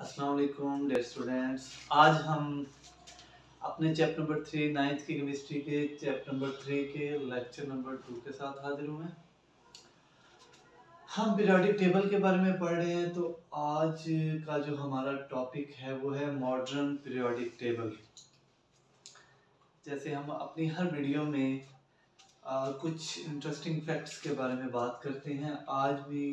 अस्सलाम वालेकुम dear students. आज हम अपने चैप्टर नंबर 3 नाइन्थ की केमिस्ट्री के चैप्टर नंबर 3 के लेक्चर नंबर 2 के साथ हाजिर हुए हैं। हम पीरियोडिक टेबल के बारे में पढ़ रहे हैं, तो आज का जो हमारा टॉपिक है वो है मॉडर्न पीरियोडिक टेबल। जैसे हम अपनी हर वीडियो में कुछ इंटरेस्टिंग फैक्ट्स के बारे में बात करते हैं, आज भी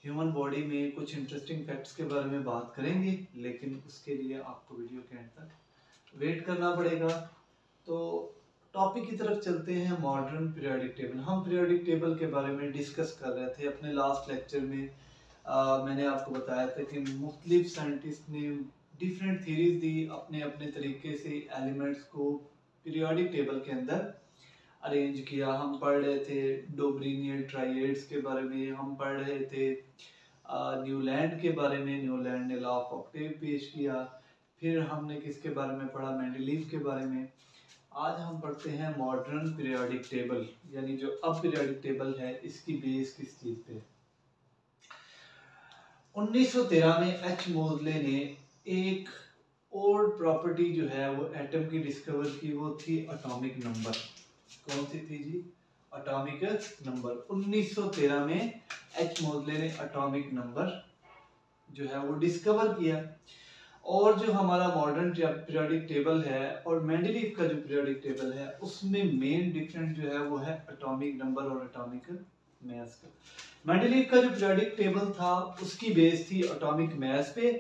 ह्यूमन बॉडी में कुछ इंटरेस्टिंग फैक्ट्स के बारे में बात करेंगे, लेकिन उसके लिए आपको वीडियो के एंड तक वेट करना पड़ेगा। तो टॉपिक की तरफ चलते हैं, मॉडर्न पीरियोडिक टेबल। हम पीरियोडिक टेबल के बारे में डिस्कस कर रहे थे अपने लास्ट लेक्चर में। मैंने आपको बताया था कि मुख्तलिफ साइंटिस्ट ने डिफरेंट थीरीज दी, अपने अपने तरीके से एलिमेंट्स को पीरियोडिक टेबल के अंदर अरेंज किया। हम पढ़ रहे थे डोब्रिनियल ट्राइएड्स के बारे में, हम पढ़ रहे थे न्यूलैंड के बारे में, न्यूलैंड ने लॉ ऑफ ऑक्टेव पेश किया। फिर हमने किसके बारे में पढ़ा, मेंडलीव के बारे में। आज हम पढ़ते हैं मॉडर्न पीरियोडिक टेबल, यानी जो अब पीरियोडिक टेबल है इसकी बेस किस चीज पे। 1913 में एच मोजले ने एक और प्रॉपर्टी जो है वो एटम की डिस्कवर की, वो थी एटॉमिक नंबर। कौन सी थी जी? Atomic number. 1913 में एच मोजले ने एटॉमिक नंबर जो है वो डिस्कवर किया। और जो हमारा मॉडर्न पीरियोडिक टेबल है और मेंडलीव का जो पीरियोडिक टेबल है, उसमें मेन डिफरेंस जो है वो है एटॉमिक नंबर और एटॉमिक मास का। मेंडलीव का जो पीरियोडिक टेबल था उसकी बेस थी एटॉमिक मास पे,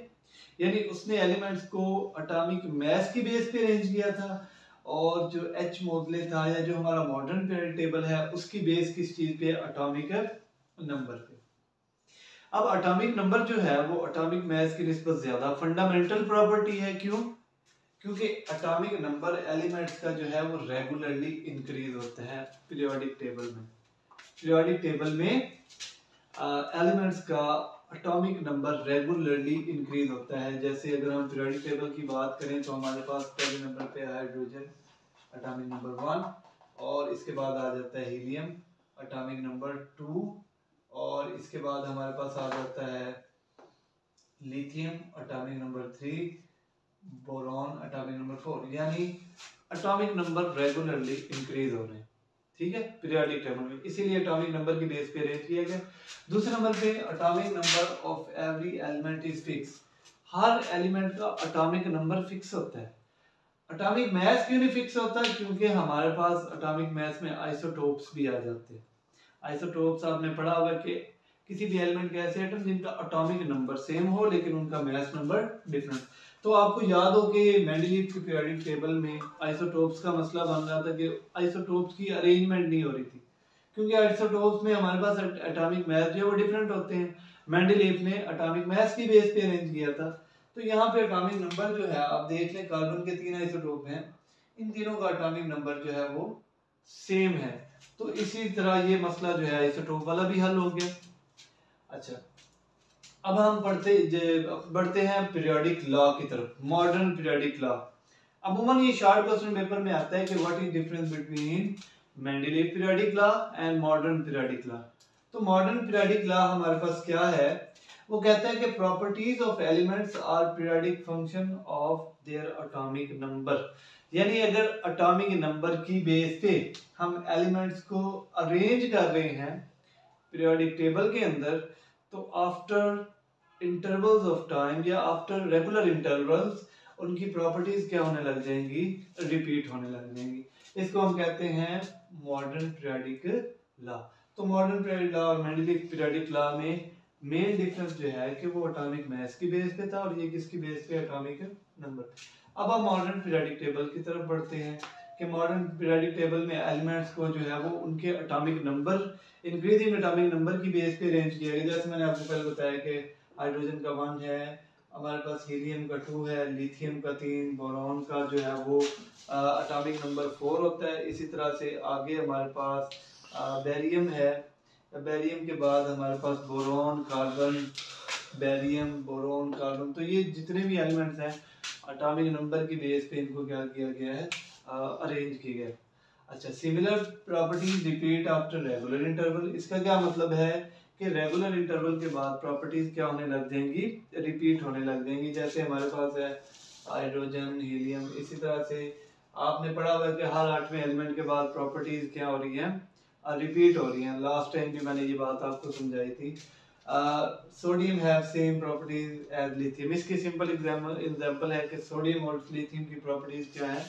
यानी उसने एलिमेंट्स को एटॉमिक मास की बेस पे अरेंज किया था। और जो एच मोजले था या जो हमारा मॉडर्न पीरियोडिक टेबल है उसकी बेस किस चीज पे? एटॉमिक नंबर पे। अब एटॉमिक नंबर जो है वो एटॉमिक मास की निस्बत ज्यादा फंडामेंटल प्रॉपर्टी है। क्यों? क्योंकि एटॉमिक नंबर एलिमेंट्स का जो है वो रेगुलरली इंक्रीज होता है पीरियोडिक टेबल में। पीरियोडिक टेबल में एलिमेंट्स का एटॉमिक नंबर रेगुलरली इंक्रीज होता है। जैसे अगर हम पीरियोडिक टेबल की बात करें तो हमारे पास पहले नंबर पे है हाइड्रोजन, एटॉमिक नंबर 1, और इसके बाद आ जाता है हीलियम, एटॉमिक नंबर 2, और इसके बाद हमारे पास आ जाता है lithium, atomic number 3, boron, atomic number 4। यानी एटॉमिक नंबर रेगुलरली इंक्रीज हो रहे हैं, ठीक है, पीरियोडिक टेबल में। इसीलिए एटॉमिक नंबर की बेस पे अरेंज किया गया। दूसरे नंबर पे atomic number of every element is fix. Her element का एटॉमिक नंबर फिक्स होता है। एटॉमिक मास क्यों नहीं फिक्स होता? क्योंकि हमारे पास एटॉमिक मास में आइसोटोप्स भी आ जाते हैं। आइसोटोप्स आपने पढ़ा होगा कि किसी भी एलिमेंट के ऐसे एटम जिनका एटॉमिक नंबर सेम हो लेकिन उनका मास नंबर डिफरेंट। तो आपको याद हो कि मेंडलीव की पीरियोडिक टेबल में आइसोटोप्स का मसला बन रहा था कि आइसोटोप्स की अरेंजमेंट नहीं हो रही थी, क्योंकि आइसोटोप्स में हमारे पास एटॉमिक मास जो है वो डिफरेंट होते हैं। मेंडलीव ने एटॉमिक मास की बेस पे अरेंज किया था। तो यहाँ पे एटॉमिक नंबर जो है आप देख लें, कार्बन के 3 आइसोटोप हैं, इन तीनों का एटॉमिक नंबर जो है वो सेम है। तो इसी तरह ये मसला जो है आइसोटोप वाला भी हल हो गया। अच्छा, अब हम बढ़ते हैं पीरियोडिक लॉ की तरफ, मॉडर्न पीरियोडिक लॉ। अमूमन ये शॉर्ट क्वेश्चन पेपर में आता है कि what is difference between Mendeleev periodic law and modern periodic law. तो मॉडर्न पीरियोडिक लॉ हमारे पास क्या है? वो कहता है कि properties of elements are periodic function of their atomic number. यानी अगर एटॉमिक नंबर की बेस पे हम एलिमेंट्स को अरेंज कर रहे हैं पीरियोडिक टेबल के अंदर, तो आफ्टर इंटरवल्स ऑफ टाइम या आफ्टर रेगुलर इंटरवल्स उनकी प्रॉपर्टीज क्या होने लग जाएंगी? रिपीट होने लग जाएंगी। इसको हम कहते हैं मॉडर्न पीरियोडिक लॉ। तो मॉडर्न पीरियोडिक लॉ और मेंडलीव पीरियोडिक लॉ में मेन डिफरेंस जो है कि वो एटॉमिक मास की बेस पे था और ये किसकी बेस पे? Atomic number. अब हम मॉडर्न पीरियोडिक टेबल की तरफ बढ़ते हैं कि मॉडर्न पीरियोडिक टेबल में एलिमेंट्स को जो है वो उनके atomic number, increasing atomic number की बेस पे अरेंज किया गया। जैसे मैंने आपको पहले बताया कि हाइड्रोजन का 1 है, हमारे पास हीलियम का 2 है, लिथियम का 3, बोरॉन का जो है वो एटॉमिक नंबर 4 होता है। इसी तरह से आगे हमारे पास बेरियम है, बेरियम के बाद हमारे पास boron, carbon, barium, boron, carbon. तो ये जितने भी एलिमेंट्स हैं एटॉमिक नंबर की बेस पे इनको क्या किया गया है? अरेंज किया गया है। अच्छा, similar properties repeat after regular interval. इसका क्या मतलब है कि रेगुलर इंटरवल के बाद प्रॉपर्टीज क्या होने लग जाएंगी, रिपीट होने लग जाएंगी। जैसे हमारे पास है हाइड्रोजन, हीलियम, इसी तरह से आपने पढ़ा हुआ है कि हर 8वें एलिमेंट के बाद प्रॉपर्टीज क्या हो रही हैं, रिपीट हो रही हैं। लास्ट टाइम भी मैंने ये बात आपको समझाई थी। Sodium have same properties as lithium. इसकी सिंपल एग्जांपल है कि सोडियम और लिथियम की प्रॉपर्टीज क्या है,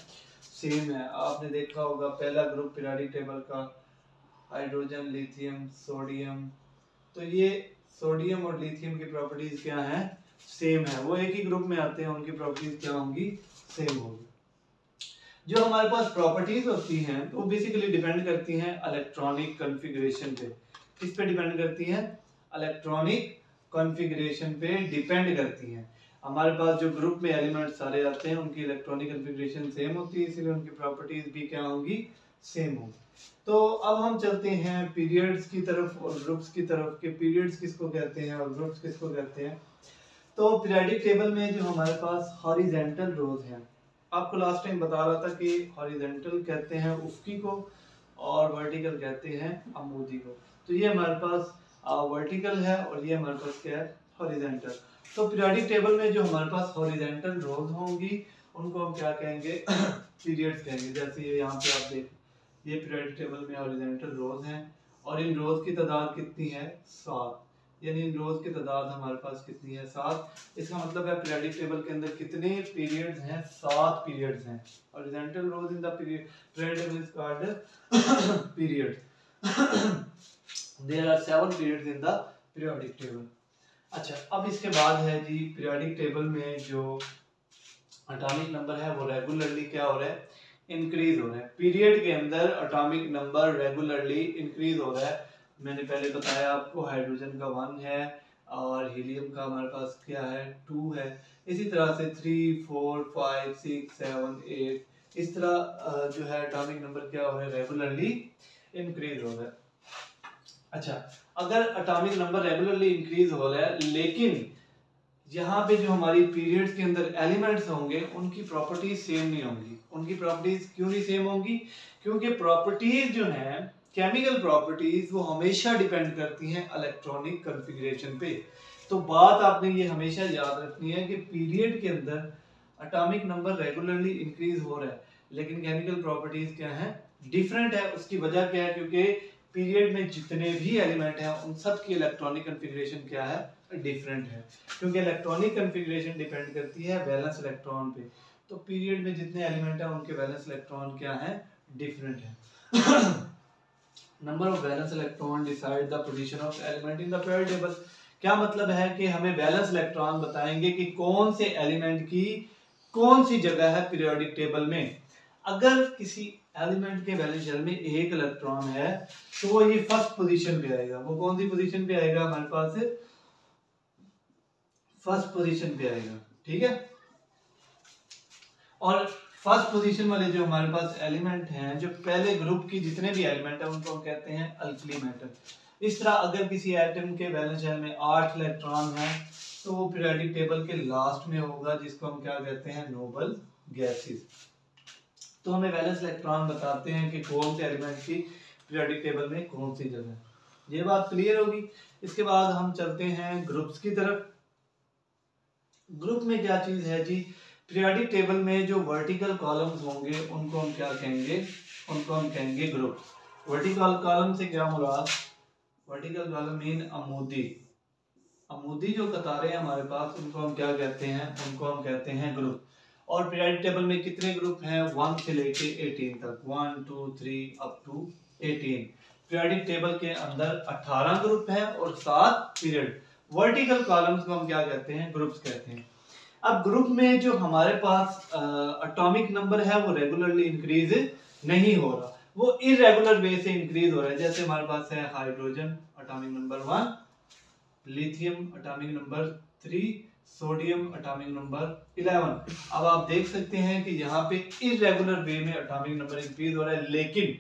सेम है। आपने देखा होगा पहला ग्रुप पीरियोडिक टेबल का हाइड्रोजन, लिथियम, सोडियम, तो ये सोडियम और लिथियम की प्रॉपर्टीज क्या हैं, सेम है। वो एक ही ग्रुप में आते हैं, उनकी प्रॉपर्टीज क्या होंगी, सेम होगी। जो हमारे पास प्रॉपर्टीज होती हैं वो बेसिकली डिपेंड करती हैं इलेक्ट्रॉनिक कॉन्फ़िगरेशन पे। किस पे डिपेंड करती हैं, इलेक्ट्रॉनिक कॉन्फ़िगरेशन पे डिपेंड करती हैं। हमारे पास जो ग्रुप में एलिमेंट्स सारे आते हैं उनकी इलेक्ट्रॉनिक कॉन्फ़िगरेशन सेम होती है, इसलिए उनकी प्रॉपर्टीज भी क्या होंगी, सेम होंगी। तो अब हम चलते हैं पीरियड्स की तरफ और ग्रुप्स की तरफ कि पीरियड्स किसको कहते हैं और ग्रुप्स किसको कहते हैं। तो पीरियोडिक टेबल में जो हमारे पास हॉरिजॉन्टल रोज हैं, आपको लास्ट टाइम बता रहा था कि हॉरिजॉन्टल कहते हैं उफकी को और वर्टिकल कहते हैं अमूदी को। तो ये हमारे पास वर्टिकल है और ये हमारे पास क्या है, हॉरिजॉन्टल। तो पीरियोडिक टेबल में जो हमारे पास हॉरिजॉन्टल रोज होंगी उनको हम क्या कहेंगे, पीरियड्स कहेंगे। जैसे ये यहाँ पे आप देख, ये पीरियोडिक टेबल में हॉरिजॉन्टल रोज हैं और इन रोज की तादाद कितनी है, 7। यानी इन रोज की तादाद हमारे पास कितनी है, 7। इसका मतलब है पीरियोडिक टेबल के अंदर कितने पीरियड्स हैं, 7 पीरियड्स हैं। Horizontal rows in the period table is called period. There are 7 periods in the periodic table. अच्छा, अब इसके बाद है जी पीरियोडिक टेबल में जो एटॉमिक नंबर है वो रेगुलरली क्या हो रहा है, इंक्रीज हो रहा है। पीरियड के अंदर एटॉमिक नंबर रेगुलरली इंक्रीज हो रहा है। मैंने पहले बताया आपको हाइड्रोजन का 1 है और हीलियम का हमारे पास क्या है, 2 है। इसी तरह से 3, 4, 5, 6, 7, 8 इस तरह जो है एटॉमिक नंबर क्या हो रहा है, रेगुलरली इंक्रीज हो रहा है। अच्छा, अगर एटॉमिक नंबर रेगुलरली इंक्रीज हो रहा है लेकिन यहाँ पे जो हमारी पीरियड्स के अंदर एलिमेंट्स होंगे उनकी प्रॉपर्टीज सेम नहीं होंगी। उनकी प्रॉपर्टीज क्यों नहीं सेम होंगी, क्योंकि प्रॉपर्टीज जो है केमिकल प्रॉपर्टीज वो हमेशा डिपेंड करती हैं इलेक्ट्रॉनिक कॉन्फ़िगरेशन पे। तो बात आपने ये हमेशा याद रखनी है कि पीरियड के अंदर एटॉमिक नंबर रेगुलरली इंक्रीज हो रहा है लेकिन केमिकल प्रॉपर्टीज क्या है, डिफरेंट है। उसकी वजह क्या है, क्योंकि पीरियड में जितने भी एलिमेंट हैं उन सब की इलेक्ट्रॉनिक कॉन्फ़िगरेशन क्या है, डिफरेंट है। क्योंकि इलेक्ट्रॉनिक कॉन्फ़िगरेशन डिपेंड करती है वैलेंस इलेक्ट्रॉन पे। तो पीरियड में जितने एलिमेंट हैं उनके वैलेंस इलेक्ट्रॉन क्या है, डिफरेंट है। Number of valence electron decide the position of element in the periodic table. क्या मतलब है कि हमें वैलेंस इलेक्ट्रॉन बताएंगे कि कौन से एलिमेंट की कौन सी जगह है पीरियोडिक टेबल में। अगर किसी एलिमेंट के वैलेंस शेल में एक इलेक्ट्रॉन है तो वो ये फर्स्ट पोजीशन पे आएगा। वो कौन सी पोजीशन पे आएगा, हमारे पास फर्स्ट पोजीशन पे आएगा, ठीक है। और फर्स्ट पोजीशन वाले जो हमारे पास एलिमेंट हैं, जो पहले ग्रुप की जितने भी एलिमेंट हैं उनको हम कहते हैं अल्कली मेटल। इस तरह अगर किसी एटम के वैलेंस शेल में 8 इलेक्ट्रॉन हैं तो वो पीरियोडिक टेबल के लास्ट में होगा, जिसको हम क्या कहते हैं, नोबल गैसेस। तो हमें वैलेंस इलेक्ट्रॉन बताते हैं कि कौन से एलिमेंट की पीरियोडिक टेबल में कौन सी जगह है। ये बात क्लियर होगी। इसके बाद हम चलते हैं ग्रुप्स की तरफ। ग्रुप में क्या चीज है जी, पीरियोडिक टेबल में जो वर्टिकल कॉलम्स होंगे उनको हम क्या कहेंगे, उनको हम कहेंगे ग्रुप। वर्टिकल कॉलम से क्या मुराद, वर्टिकल कॉलम मीन अमूदी। अमूदी जो कतारें हैं हमारे पास उनको हम क्या कहते हैं, उनको हम कहते हैं ग्रुप। और पीरियोडिक टेबल में कितने ग्रुप हैं, 1 से लेके 18 तक, 1 2 3 अप टू 18। पीरियोडिक टेबल के अंदर 18 ग्रुप हैं और 7 पीरियड। वर्टिकल कॉलम्स को हम क्या कहते हैं, ग्रुप्स कहते हैं। अब ग्रुप में जो हमारे पास एटॉमिक नंबर है वो रेगुलरली इंक्रीज नहीं हो रहा, वो इरेगुलर वे से इंक्रीज हो रहा है। जैसे हमारे पास है hydrogen atomic number 1, lithium atomic number 3, sodium atomic number 11। अब आप देख सकते हैं कि यहाँ पे इरेगुलर वे में एटॉमिक नंबर इंक्रीज हो रहा है लेकिन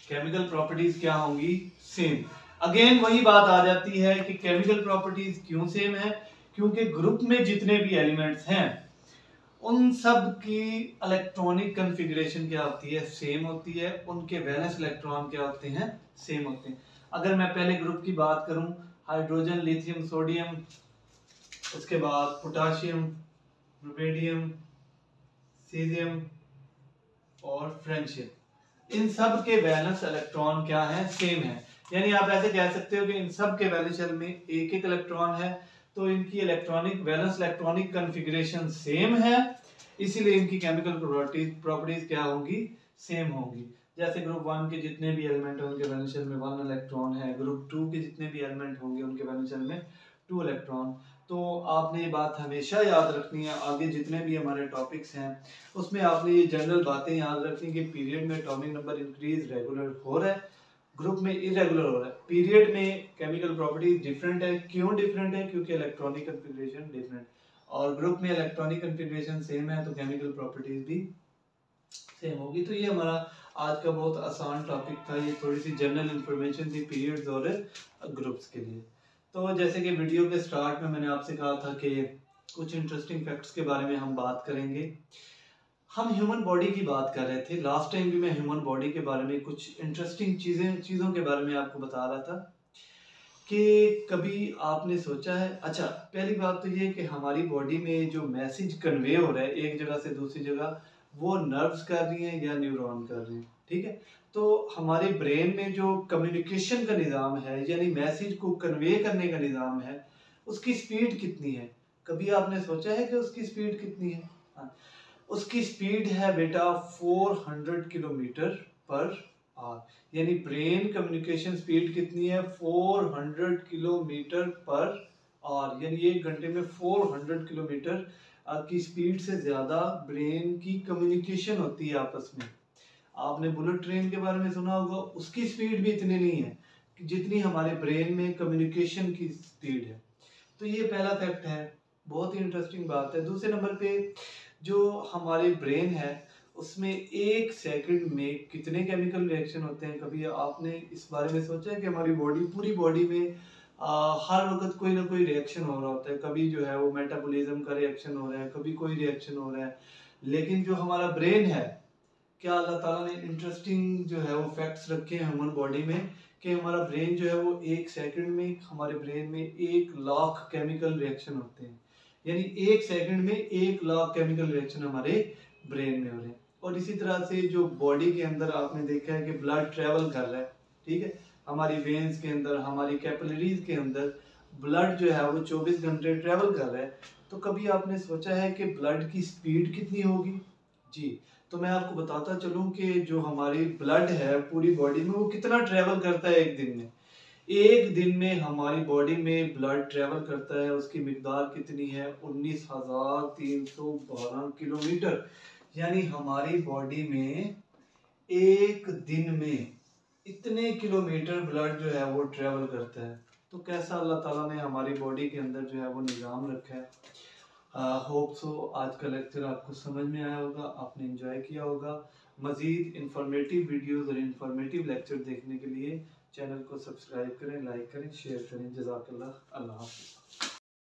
केमिकल प्रॉपर्टीज क्या होंगी, सेम। अगेन वही बात आ जाती है कि केमिकल प्रॉपर्टीज क्यों सेम है, क्योंकि ग्रुप में जितने भी एलिमेंट्स हैं उन सब की इलेक्ट्रॉनिक कॉन्फ़िगरेशन क्या होती है, सेम होती है। उनके वैलेंस इलेक्ट्रॉन क्या होते हैं, सेम होते हैं। अगर मैं पहले ग्रुप की बात करूं, हाइड्रोजन, लिथियम, सोडियम, उसके बाद पोटाशियम, रुबिडियम, सीजियम और फ्रेंशियम, इन सब के वैलेंस इलेक्ट्रॉन क्या है, सेम है। यानी आप ऐसे कह सकते हो कि इन सब के वैलेंस शेल में एक एक इलेक्ट्रॉन है, तो इनकी electronic valence electronic configuration same है, इसीलिए इनकी केमिकल प्रॉपर्टीज क्या होंगी, सेम होंगी। जैसे ग्रुप 1 के जितने भी एलिमेंट हैं उनके वैलेंस शेल में 1 इलेक्ट्रॉन है, ग्रुप 2 के जितने भी एलिमेंट होंगे उनके वैलेंस शेल में 2 इलेक्ट्रॉन। तो आपने ये बात हमेशा याद रखनी है, आगे जितने भी हमारे टॉपिक्स हैं उसमें आपने ये जनरल बातें याद रखनी कि पीरियड में एटॉमिक नंबर इंक्रीज रेगुलर हो रहा है, ग्रुप में इरेगुलर हो रहा है। पीरियड में केमिकल प्रॉपर्टीज डिफरेंट है, क्यों डिफरेंट है, क्योंकि इलेक्ट्रॉनिक कॉन्फ़िगरेशन डिफरेंट, और ग्रुप में इलेक्ट्रॉनिक कॉन्फ़िगरेशन सेम है तो केमिकल प्रॉपर्टीज भी सेम होगी। तो ये हमारा आज का बहुत आसान टॉपिक था, ये थोड़ी सी जनरल इंफॉर्मेशन थी पीरियड्स और ग्रुप्स के लिए। तो जैसे कि वीडियो के स्टार्ट में मैंने आपसे कहा था कि कुछ इंटरेस्टिंग फैक्ट्स के बारे में हम बात करेंगे। हम ह्यूमन बॉडी की बात कर रहे थे, लास्ट टाइम भी मैं ह्यूमन बॉडी के बारे में कुछ इंटरेस्टिंग चीज़ों के बारे में आपको बता रहा था कि कभी आपने सोचा है, अच्छा पहली बात तो ये कि हमारी बॉडी में जो मैसेज कन्वे हो रहा है एक जगह से दूसरी जगह, वो नर्व्स कर रही हैं या न्यूरॉन कर रहे हैं, ठीक है। तो हमारे ब्रेन में जो कम्युनिकेशन का निज़ाम है, यानी मैसेज को कन्वे करने का निज़ाम है, उसकी स्पीड कितनी है, कभी आपने सोचा है कि उसकी स्पीड कितनी है? हाँ, उसकी स्पीड है बेटा 400 किलोमीटर पर आवर, यानी ब्रेन कम्युनिकेशन स्पीड कितनी है, 400 किलोमीटर पर आवर, यानी 1 घंटे में 400 किलोमीटर की स्पीड से ज़्यादा ब्रेन की कम्युनिकेशन होती है आपस में। आपने बुलेट ट्रेन के बारे में सुना होगा, उसकी स्पीड भी इतनी नहीं है जितनी हमारे ब्रेन में कम्युनिकेशन की स्पीड है। तो ये पहला फैक्ट है, बहुत ही इंटरेस्टिंग बात है। दूसरे नंबर पे जो हमारे ब्रेन है उसमें 1 सेकंड में कितने केमिकल रिएक्शन होते हैं, कभी आपने इस बारे में सोचा है कि हमारी पूरी बॉडी में हर वक्त कोई ना कोई रिएक्शन हो रहा होता है, कभी जो है वो मेटाबॉलिज्म का रिएक्शन हो रहा है, कभी कोई रिएक्शन हो रहा है, लेकिन जो हमारा ब्रेन है, क्या अल्लाह ताला ने इंटरेस्टिंग जो है वो फैक्ट्स रखे हैं ह्यूमन बॉडी में कि हमारा ब्रेन जो है वो 1 सेकंड में हमारे ब्रेन में 1 लाख केमिकल रिएक्शन होते हैं, यानी 1 सेकंड में 1 लाख केमिकल रिएक्शन हमारे ब्रेन में हो रहे हैं। और इसी तरह से जो बॉडी के अंदर आपने देखा है कि ब्लड ट्रेवल कर रहा है, ठीक है, हमारी वेन्स के अंदर, हमारी कैपिलरीज के अंदर ब्लड जो है वो 24 घंटे ट्रेवल कर रहा है। तो कभी आपने सोचा है कि ब्लड की स्पीड कितनी होगी? जी, तो मैं आपको बताता चलूं कि जो हमारी ब्लड है पूरी बॉडी में वो कितना ट्रेवल करता है एक दिन में। एक दिन में हमारी बॉडी में ब्लड ट्रेवल करता है, उसकी मिकदार कितनी है, 19,312 किलोमीटर, यानी हमारी बॉडी में एक दिन में इतने किलोमीटर ब्लड जो है वो ट्रेवल करता है। तो कैसा अल्लाह ताला ने हमारी बॉडी के अंदर जो है वो निज़ाम रखा है। होप सो आज का लेक्चर आपको समझ में आया होगा, आपने एंजॉय किया होगा। मज़ीद इंफॉर्मेटिव वीडियोस और इंफॉर्मेटिव लेक्चर देखने के लिए चैनल को सब्सक्राइब करें, लाइक करें, शेयर करें। जज़ाकल्लाह, अल्लाह हाफ़िज़।